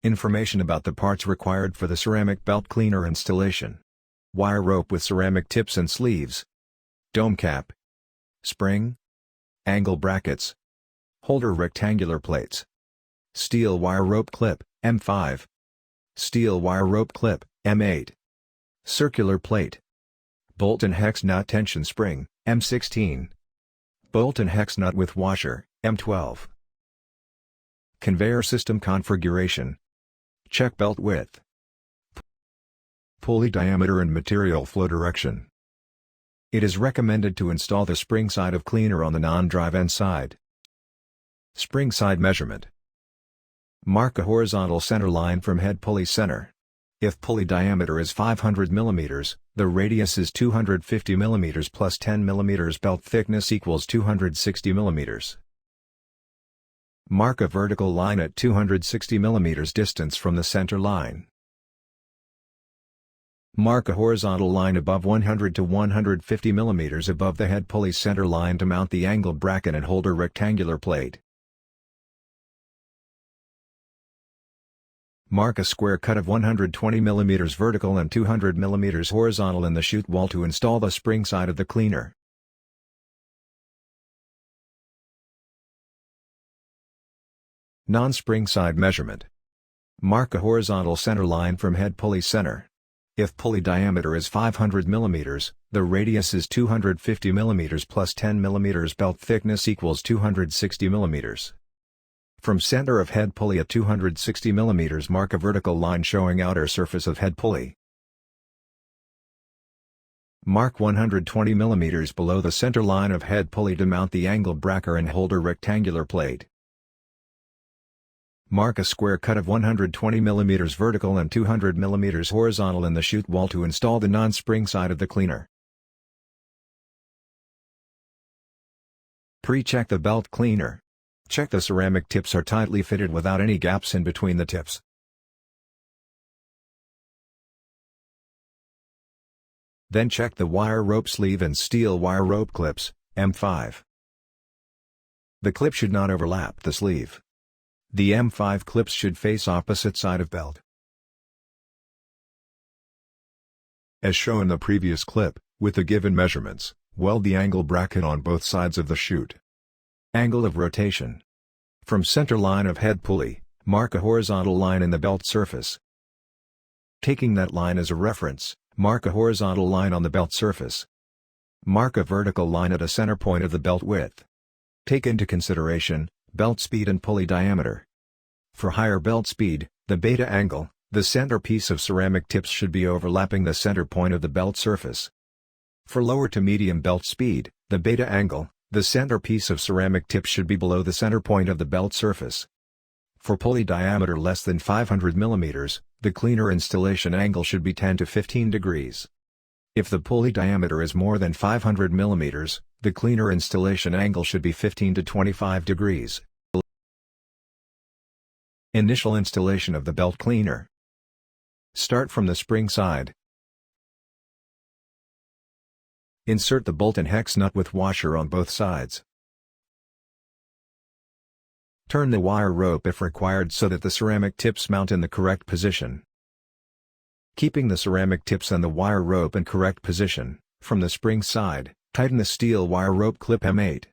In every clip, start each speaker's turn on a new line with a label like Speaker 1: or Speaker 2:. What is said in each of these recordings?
Speaker 1: Information about the parts required for the ceramic belt cleaner installation. Wire rope with ceramic tips and sleeves. Dome cap. Spring. Angle brackets. Holder rectangular plates. Steel wire rope clip, M5. Steel wire rope clip, M8. Circular plate. Bolt and hex nut tension spring, M16. Bolt and hex nut with washer, M12. Conveyor system configuration. Check belt width. Pulley diameter and material flow direction. It is recommended to install the spring side of cleaner on the non-drive end side. Spring side measurement. Mark a horizontal center line from head pulley center. If pulley diameter is 500 mm, the radius is 250 mm plus 10 mm, belt thickness equals 260 mm. Mark a vertical line at 260 mm distance from the center line. Mark a horizontal line above 100 to 150 mm above the head pulley center line to mount the angle bracket and holder rectangular plate. Mark a square cut of 120 mm vertical and 200 mm horizontal in the chute wall to install the spring side of the cleaner. Non-spring side measurement. Mark a horizontal center line from head pulley center. If pulley diameter is 500 mm, the radius is 250 mm plus 10 mm, belt thickness equals 260 mm. From center of head pulley at 260 mm, mark a vertical line showing outer surface of head pulley. Mark 120 mm below the center line of head pulley to mount the angle bracket and holder rectangular plate. Mark a square cut of 120 mm vertical and 200 mm horizontal in the chute wall to install the non-spring side of the cleaner. Pre-check the belt cleaner. Check the ceramic tips are tightly fitted without any gaps in between the tips. Then check the wire rope sleeve and steel wire rope clips, M5. The clip should not overlap the sleeve. The M5 clips should face opposite side of belt. As shown in the previous clip, with the given measurements, weld the angle bracket on both sides of the chute. Angle of rotation. From center line of head pulley, mark a horizontal line in the belt surface. Taking that line as a reference, mark a horizontal line on the belt surface. Mark a vertical line at a center point of the belt width. Take into consideration belt speed and pulley diameter. For higher belt speed, the beta angle, the center piece of ceramic tips should be overlapping the center point of the belt surface. For lower to medium belt speed, the beta angle, the center piece of ceramic tips should be below the center point of the belt surface. For pulley diameter less than 500 mm, the cleaner installation angle should be 10 to 15 degrees. If the pulley diameter is more than 500 mm, the cleaner installation angle should be 15 to 25 degrees. Initial installation of the belt cleaner. Start from the spring side. Insert the bolt and hex nut with washer on both sides. Turn the wire rope if required so that the ceramic tips mount in the correct position. Keeping the ceramic tips and the wire rope in correct position, from the spring side, tighten the steel wire rope clip M8.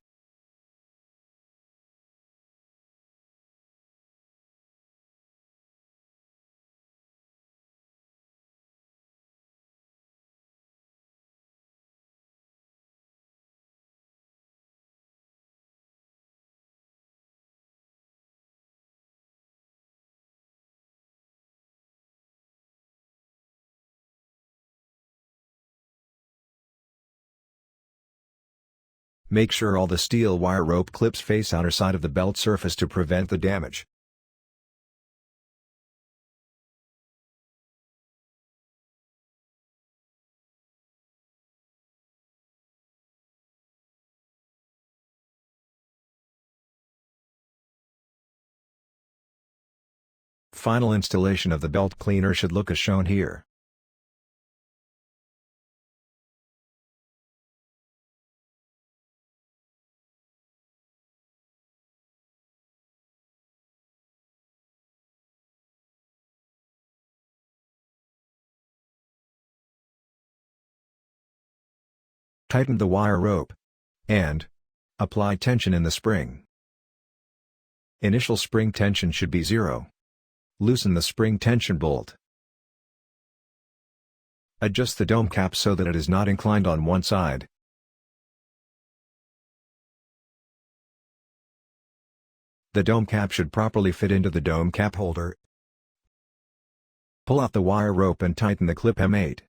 Speaker 1: Make sure all the steel wire rope clips face outer side of the belt surface to prevent the damage. Final installation of the belt cleaner should look as shown here. Tighten the wire rope. And apply tension in the spring. Initial spring tension should be 0. Loosen the spring tension bolt. Adjust the dome cap so that it is not inclined on one side. The dome cap should properly fit into the dome cap holder. Pull out the wire rope and tighten the clip M8.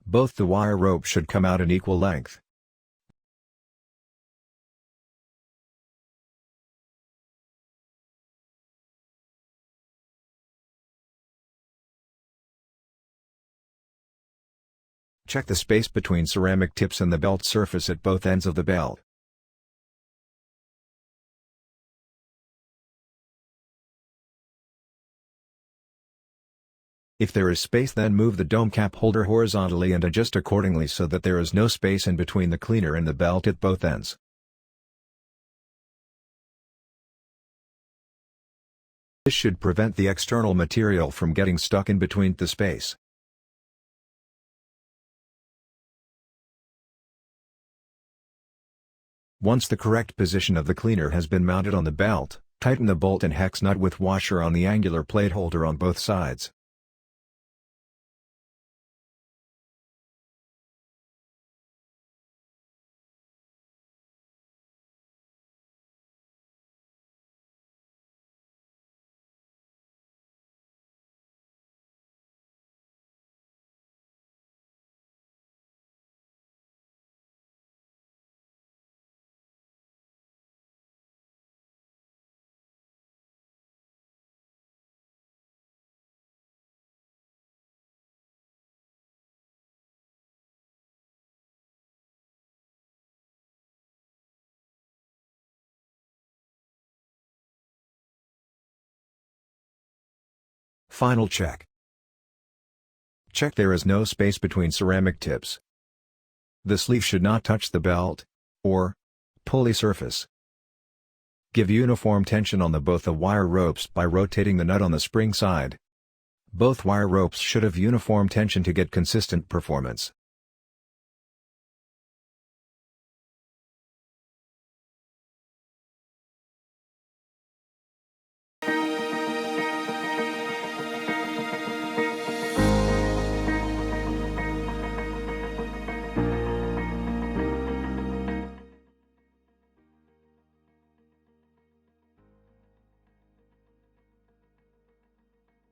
Speaker 1: Both the wire ropes should come out in equal length. Check the space between ceramic tips and the belt surface at both ends of the belt. If there is space, then move the dome cap holder horizontally and adjust accordingly so that there is no space in between the cleaner and the belt at both ends. This should prevent the external material from getting stuck in between the space. Once the correct position of the cleaner has been mounted on the belt, tighten the bolt and hex nut with washer on the angular plate holder on both sides. Final check. Check there is no space between ceramic tips. The sleeve should not touch the belt or pulley surface. Give uniform tension on both the wire ropes by rotating the nut on the spring side. Both wire ropes should have uniform tension to get consistent performance.